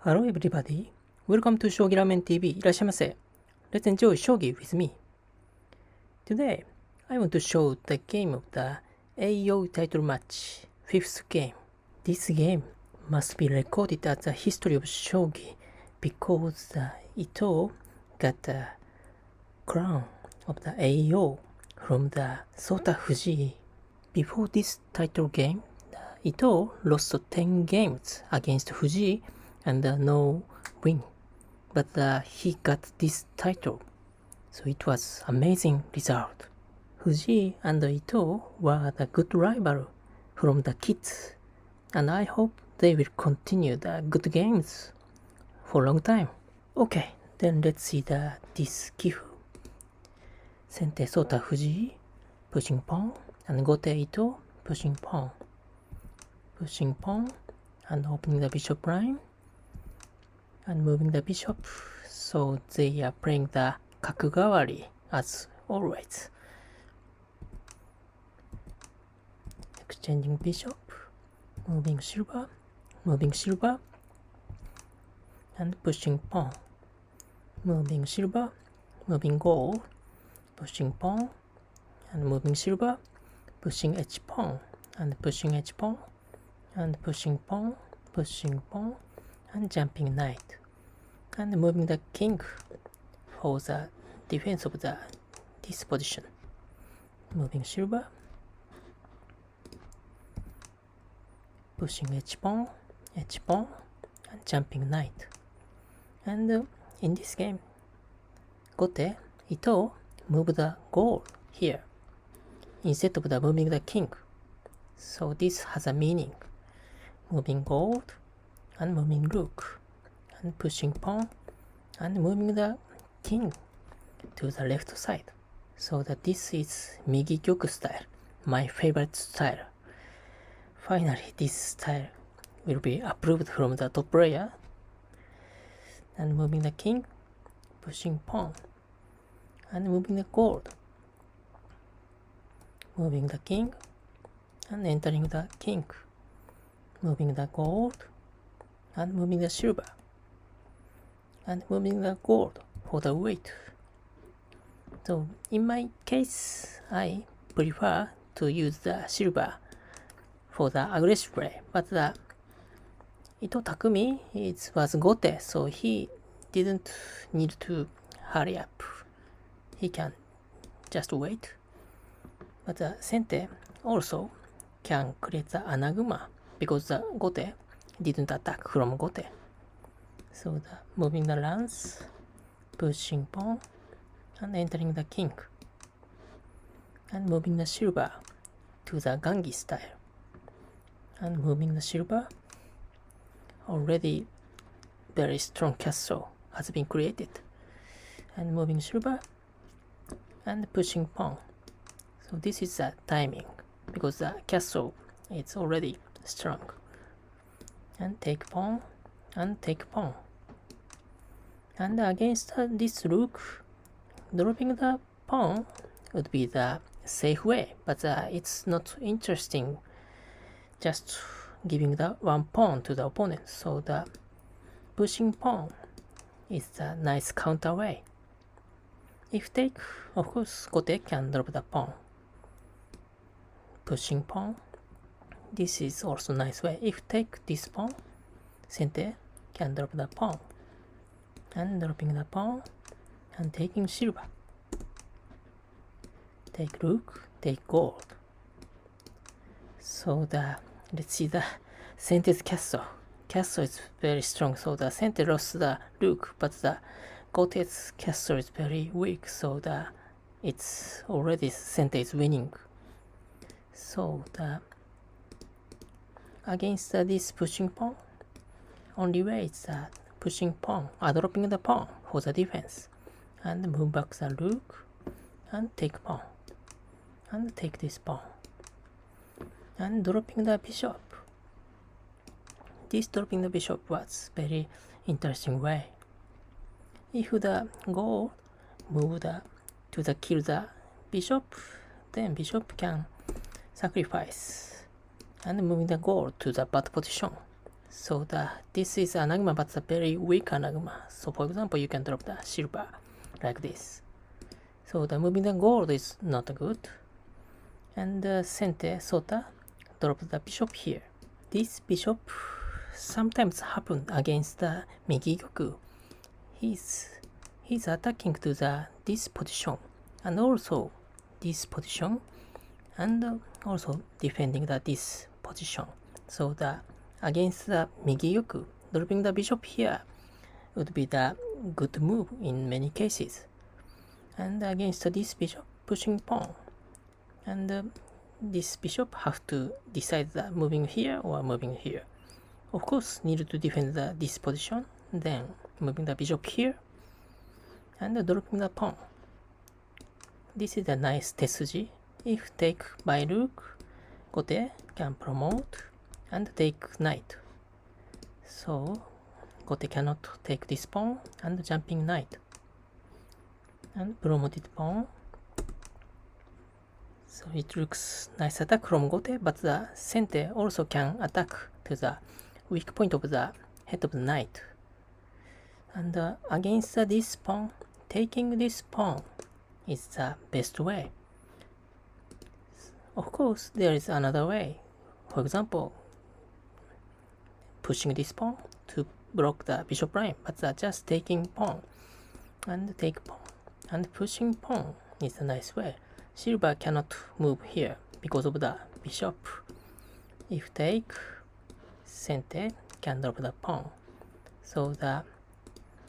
Hello everybody, welcome to Shogi Ramen TV. いらっしゃいませ。Let's enjoy Shogi with me. Today, I want to show the game of the Eiou title match, 5th game. This game must be recorded as the history of Shogi because the Eiou got the crown of the Eiou from the Sota Fujii. Before this title game, the Eiou lost 10 games against Fujii and no win, but he got this title, so it was amazing result. Fujii and Eiou were the good rival from the kids, and I hope they will continue the good games for a long time. Okay, then let's see this kifu. Sente Sota Fujii pushing pawn, and Gote Eiou pushing pawn, and opening the bishop line and moving the bishop, so they are playing the kakugawari as always. Exchanging bishop, moving silver, and pushing pawn, moving silver, moving gold, pushing pawn, and moving silver, pushing h pawn, and pushing h pawn, and pushing pawn, and jumping knight, and moving the king for the defense of this position. Moving silver, pushing h pawn, and jumping knight. And in this game, Gote Eiou move the gold here instead of moving the king. So this has a meaning. Moving gold and moving rook, and pushing pawn, and moving the king to the left side. So that this is Migi Gyoku style, my favorite style. Finally, this style will be approved from the top player. And moving the king, pushing pawn, and moving the gold. Moving the king, and entering the king. Moving the gold, and moving the silver, and moving the gold for the weight. So in my case, I prefer to use the silver for the aggressive play, but the Eiou Takumi was Gote, so he didn't need to hurry up. He can just wait. But the Sente also can create the anaguma because the Gote didn't attack from Gote. So the moving the lance, pushing pawn, and entering the king, and moving the silver to the Gangi style, and moving the silver. Already very strong castle has been created, and moving silver and pushing pawn. So this is the timing because the castle is already strong. And take pawn, and take pawn. And against this rook, dropping the pawn would be the safe way, but it's not interesting just giving the one pawn to the opponent. So the pushing pawn is the nice counter way. If take, of course, Gote can drop the pawn. Pushing pawn, this is also nice way. If take this pawn, Sente can drop the pawn, and dropping the pawn, and taking silver. Take rook, take gold. So let's see the Sente's castle. Castle is very strong, so the Sente lost the rook, but the Gote's castle is very weak, so it's already Sente is winning. So against this pushing pawn, only way is pushing pawn, dropping the pawn for the defense, and move back the rook, and take pawn, and take this pawn, and dropping the bishop. This dropping the bishop was very interesting way. If the gold move to kill the bishop, then bishop can sacrifice and moving the gold to the bad position. So this is anagma, but a very weak anagma. So for example, you can drop the silver like this. So the moving the gold is not good. And sente sota drop the bishop here. This bishop sometimes happen against the Migi Gyoku. He's attacking to this position and also this position and also defending this position. So against the Migi Gyoku, dropping the bishop here would be the good move in many cases. And against this bishop, pushing pawn. And this bishop have to decide that moving here or moving here. Of course, need to defend this position, then moving the bishop here and dropping the pawn. This is a nice tesuji. If take by rook, gote can promote and take knight. So gote cannot take this pawn and jumping knight and promoted pawn. So it looks nice attack from gote, but the sente also can attack to the weak point of the head of the knight. And against this pawn, taking this pawn is the best way. Of course, there is another way. For example, pushing this pawn to block the bishop line, but just taking pawn and take pawn and pushing pawn is a nice way. Silver cannot move here because of the bishop. If take, sente can drop the pawn. So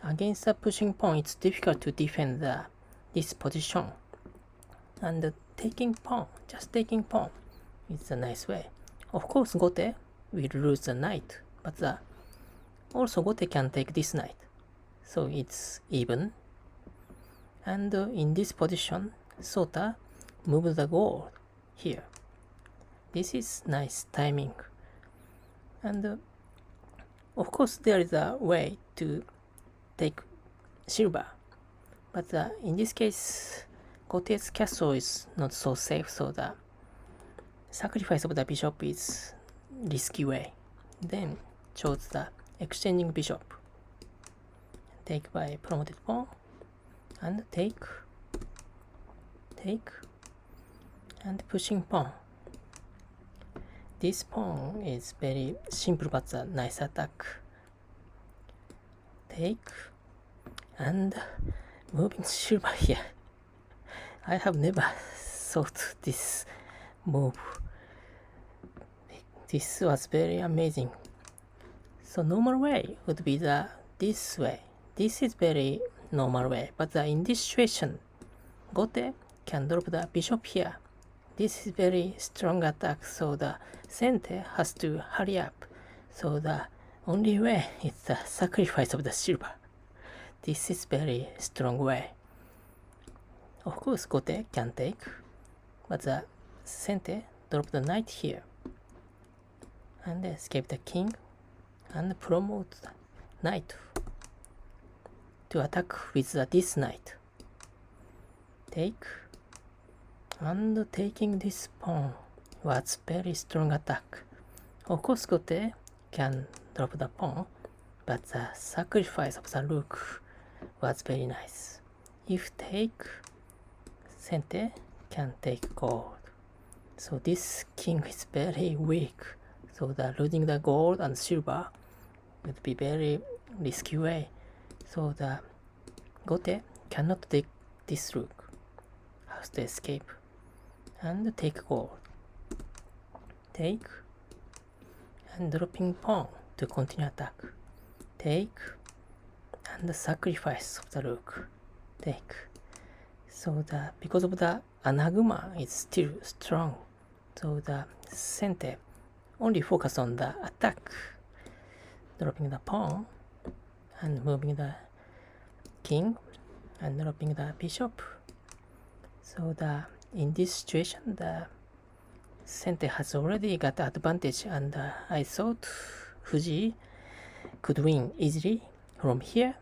against the pushing pawn, it's difficult to defend this position. And taking pawn, just taking pawn, is a nice way. Of course, gote will lose the knight, but also gote can take this knight. So it's even. And in this position, sota move the gold here. This is nice timing. And of course, there is a way to take silver, but in this case, gote's castle is not so safe, so the sacrifice of the bishop is risky way. Then chose the exchanging bishop. Take by promoted pawn and take, and pushing pawn. This pawn is very simple but a nice attack. Take and moving silver here. I have never thought this move. This was very amazing. So normal way would be this way. This is very normal way, but in this situation, gote can drop the bishop here. This is very strong attack, so the sente has to hurry up. So the only way is the sacrifice of the silver. This is very strong way. Of course, gote can take, but the sente drop the knight here and escape the king and promote the knight to attack with this knight. Take and taking this pawn was very strong attack. Of course, gote can drop the pawn, but the sacrifice of the rook was very nice. If take, sente can take gold. So this king is very weak. So the losing the gold and silver would be very risky way. So the gote cannot take this rook. Has to escape and take gold. Take and dropping pawn to continue attack. Take and the sacrifice of the rook. Take. So because of the anagma is still strong, so the sente only focus on the attack, dropping the pawn and moving the king and dropping the bishop. So in this situation, the sente has already got the advantage, and I thought Fuji could win easily from here,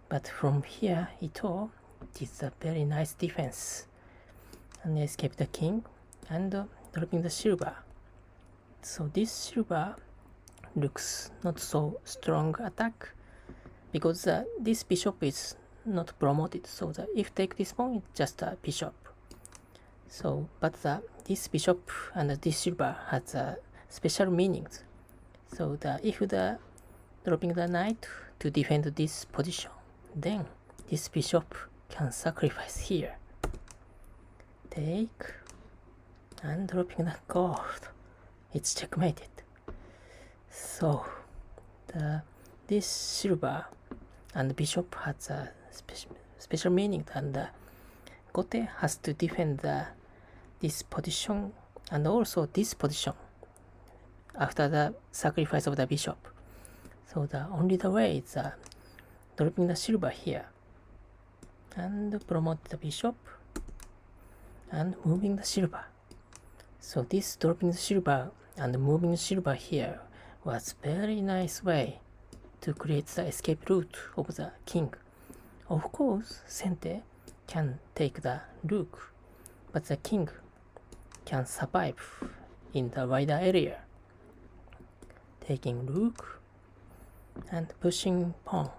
but from here Ito did a very nice defense and escaped the king and dropping the silver. So this silver looks not so strong attack because this bishop is not promoted. So if take this pawn, it's just a bishop. So, but this bishop and this silver has special meanings. So if the dropping the knight to defend this position, then this bishop can sacrifice here. Take and dropping the gold. It's checkmated. So this silver and bishop has a special meaning, and Gote has to defend this position and also this position after the sacrifice of the bishop. So the only way is dropping the silver here and promote the bishop and moving the silver. So this dropping the silver and moving the silver here was very nice way to create the escape route of the king. Of course, Sente can take the rook, but the king can survive in the wider area. Taking rook and pushing pawn.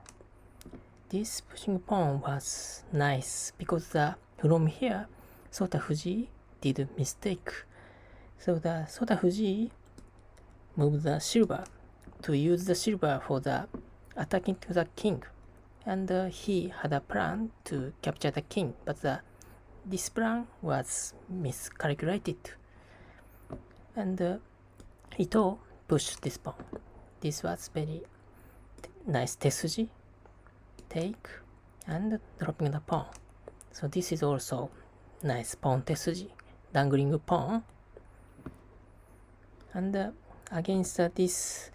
This pushing pawn was nice because from here Sota Fuji did a mistake. So the Sota Fuji moved the silver to use the silver for the attacking to the king, and he had a plan to capture the king, but this plan was miscalculated, and Ito pushed this pawn. This was very nice tesuji, take and dropping the pawn. So this is also nice pawn tesuji, dangling pawn, and against this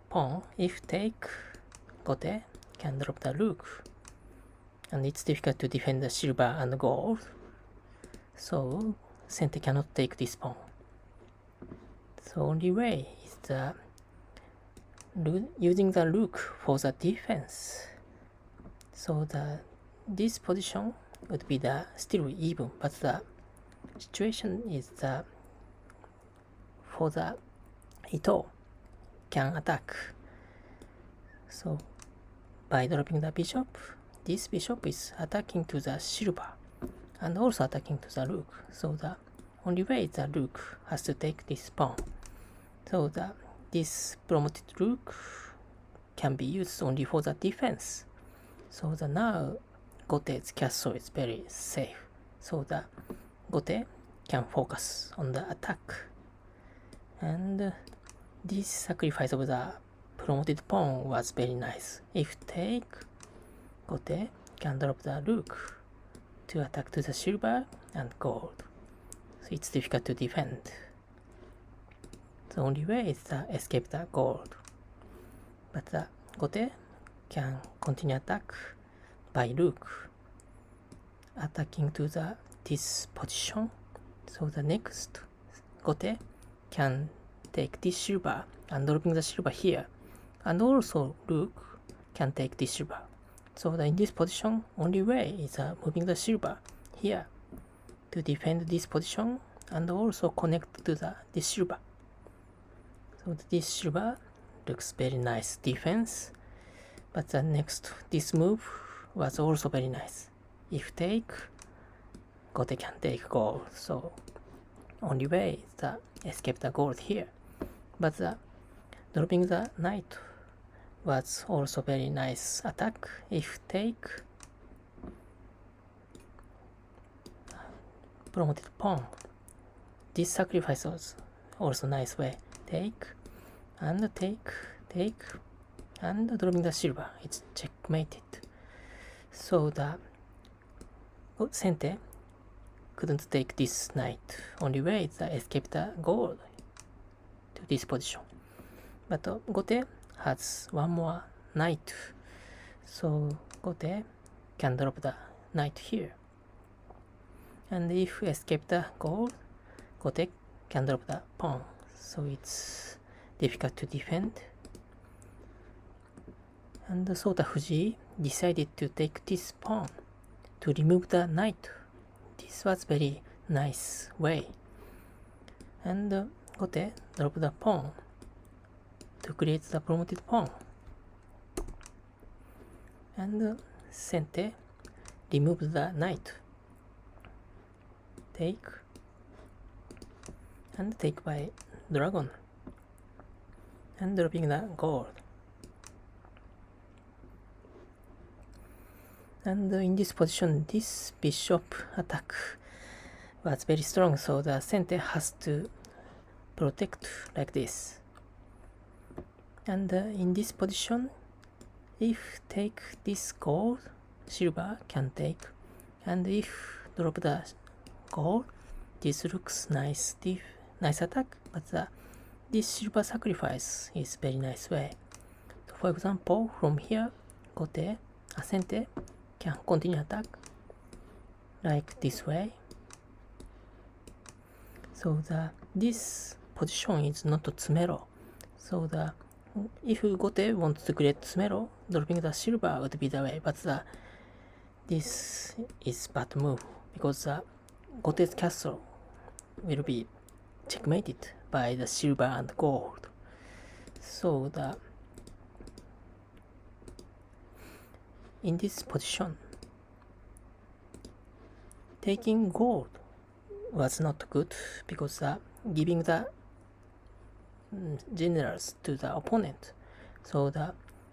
pawn, if take, Gote can drop the rook, and it's difficult to defend the silver and gold, so Sente cannot take this pawn. So only way is using the rook for the defense. So this position would be still even, but the situation is for the Ito can attack. So by dropping the bishop, this bishop is attacking to the silver and also attacking to the rook. So the only way is the rook has to take this pawn. So this promoted rook can be used only for the defense. So now Gote's castle is very safe. So Gote can focus on the attack. And this sacrifice of the promoted pawn was very nice. If take, Gote can drop the rook to attack to the silver and gold. So it's difficult to defend. The only way is to escape the gold. But Gote can continue attack by rook, attacking to this position. So the next Gote can take this silver and dropping the silver here, and also rook can take this silver. So in this position, only way is moving the silver here to defend this position and also connect to this silver. So this silver looks very nice defense, but this move was also very nice. If take, Gote can take gold. So only way is escape the gold here. But dropping the knight was also very nice attack. If take, promoted pawn. This sacrifice was also nice way. Take, and dropping the silver. It's checkmated. So Sente couldn't take this knight. Only way is escape the gold to this position. But Gote has one more knight. So Gote can drop the knight here. And if escape the gold, Gote can drop the pawn. So it's difficult to defend. And Sota Fuji decided to take this pawn to remove the knight. This was very nice way. And Gote dropped the pawn to create the promoted pawn. And Sente remove the knight. Take and take by dragon and dropping the gold. And in this position, this bishop attack was very strong, so the Sente has to protect like this. And in this position, if take this gold, silver can take, and if drop the gold, this looks nice, nice attack, but this silver sacrifice is very nice way. So for example, from here, Sente can continue attack like this way. So this position is not tsumero. So if Gote wants to create tsumero, dropping the silver would be the way. But this is bad move because Gote's castle will be checkmated by the silver and gold. So in this position, taking gold was not good because giving the generals to the opponent. So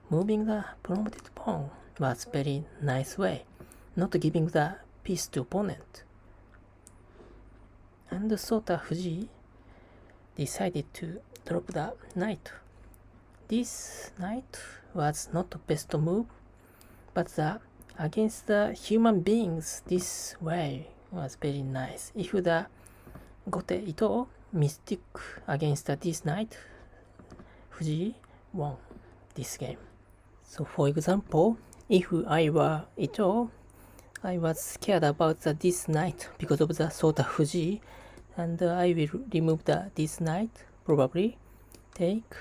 moving the promoted pawn was very nice way, not giving the piece to opponent. And Sota Fuji decided to drop the knight. This knight was not the best move, but against the human beings, this way was very nice. If the Gote Ito mystic against this knight, Fuji won this game. So for example, if I were Ito, I was scared about this knight because of the Sota Fuji, and I will remove this knight, probably take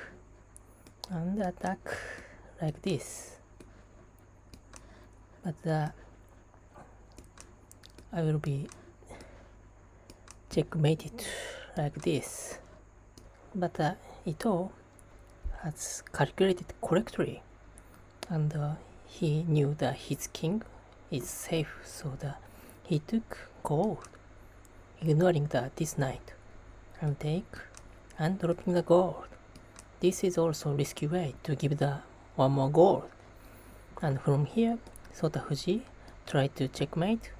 and attack like this. But I will be checkmated like this. But Ito has calculated correctly, and he knew that his king is safe, so he took gold, ignoring this knight, and take and dropping the gold. This is also a risky way to give the one more gold. And from here, Sota Fuji tried to checkmate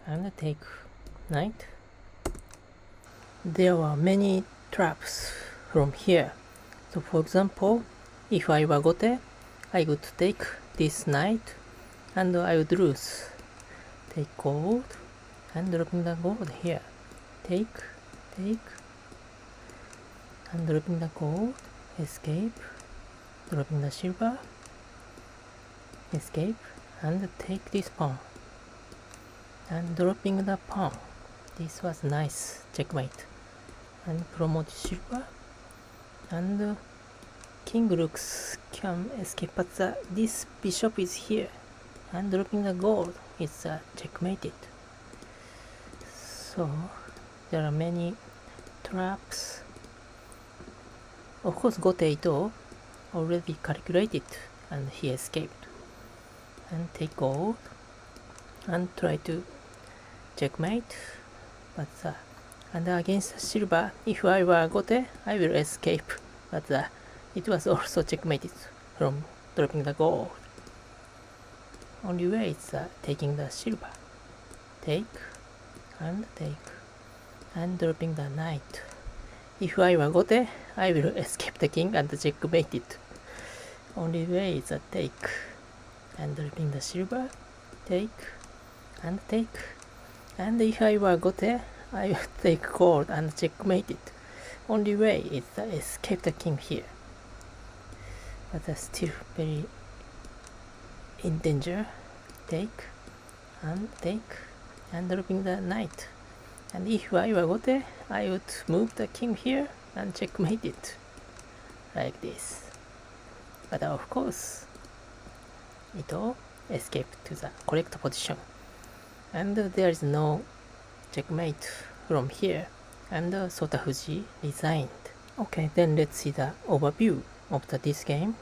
and take knight. There were many traps from here. So for example, if I were Gote, I would take this knight and I would lose. Take gold and dropping the gold here. Take and dropping the gold, escape, dropping the silver, escape, and take this pawn. And dropping the pawn. This was nice checkmate. And promote silver. And king looks can escape, but this bishop is here. And dropping the gold is checkmated. So there are many traps. Of course, Gote Ito already calculated and he escaped. And take gold and try to checkmate. But and against silver, if I were Gote, I will escape. But it was also checkmated from dropping the gold. Only way is taking the silver. Take and dropping the knight. If I were Gote, I will escape the king and checkmate it. Only way is take and dropping the silver. Take. And if I were Gote, I would take gold and checkmate it. Only way is escape the king here. But still very in danger. Take and dropping the knight. And if I were Gote, I would move the king here and checkmate it like this. But of course, Ito escaped to the correct position. And there is no checkmate from here. And Sota Fuji resigned. Okay, then let's see the overview of this game.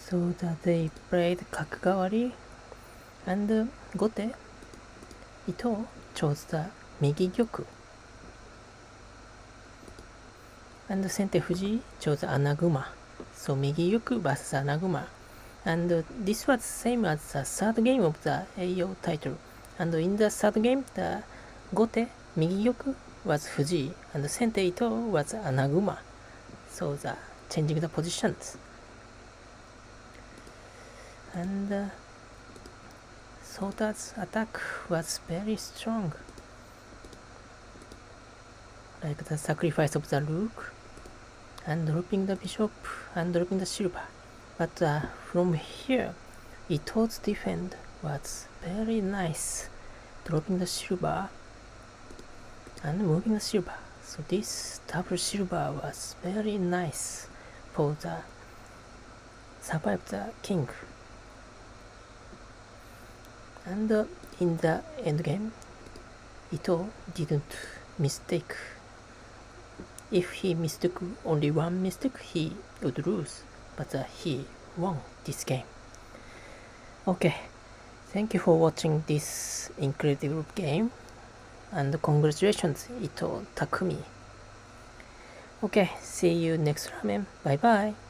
So that they played Kakugawari and Gote. Ito chose the Migi Gyoku. And Sente Fuji chose Anaguma. So Migi Gyoku versus Anaguma. And this was same as the third game of the Eiou title. And in the third game, the Gote Migi Gyoku was Fuji and Sente Ito was Anaguma. So the changing the positions. And Sota's attack was very strong. Like the sacrifice of the rook and dropping the bishop and dropping the silver. But from here, Ito's defense was very nice. Dropping the silver and moving the silver. So this double silver was very nice for the survive the king. And in the endgame, Ito didn't mistake. If he mistook only one mistake, he would lose. But he won this game. Okay, thank you for watching this incredible game. And congratulations, Ito Takumi. Okay, see you next ramen. Bye bye.